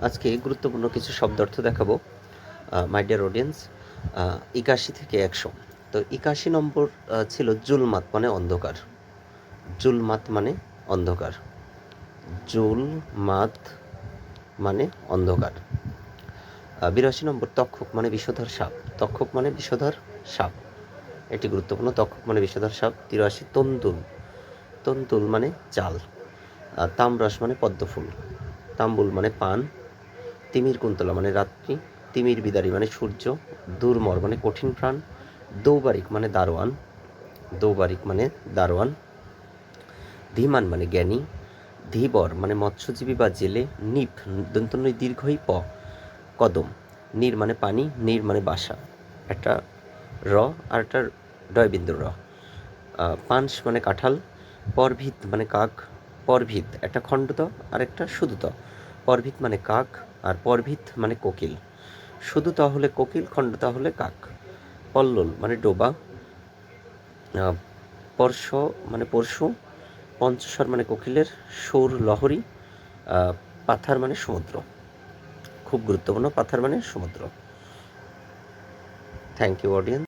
আজকে গুরুত্বপূর্ণ কিছু শব্দার্থ দেখাবো মাই ডিয়ার অডিয়েন্স। ৮১ থেকে ১০০। তো ৮১ নম্বর ছিল জুলমাত মানে অন্ধকার। জুলমাত মানে অন্ধকার। জুলমাত মানে অন্ধকার। ৮২ নম্বর তক্ষক মানে বিষধর সাপ। তক্ষক মানে বিষধর সাপ, এটি গুরুত্বপূর্ণ। তক্ষক মানে বিষধর সাপ। ৮৩ তন্তুল। তন্তুল মানে চাল। তামরস মানে পদ্মফুল। তাম্বুল মানে পান। তিমির কুন্তলা মানে রাত্রি। তিমির বিদারী মানে সূর্য। দুর্মর মানে কঠিন প্রাণ। দৌবারিক মানে দারোয়ান। দৌবারিক মানে দারোয়ান। ধীমান মানে জ্ঞানী। ধীবর মানে মৎস্যজীবী বা জেলে। নিপ দন্তন্য দীর্ঘই প কদম। নীর মানে পানি। নীর মানে বাসা, একটা র আর একটা ডয়বিন্দুর র। পাঞ্চ মানে কাঁঠাল। পরভিত মানে কাক। পরভিত একটা খণ্ডত আর একটা শুধুত। পরভিত মানে কাক আর পরভিত মানে কোকিল। শুধুত হলে কোকিল, খণ্ডত হলে কাক। পল্লল মানে ডোবা। পরশ মানে পরশু। পঞ্চস্বর মানে কোকিলের সুর লহরী। পাথার মানে সমুদ্র। খুব গুরুত্বপূর্ণ, পাথার মানে সমুদ্র। Thank you audience.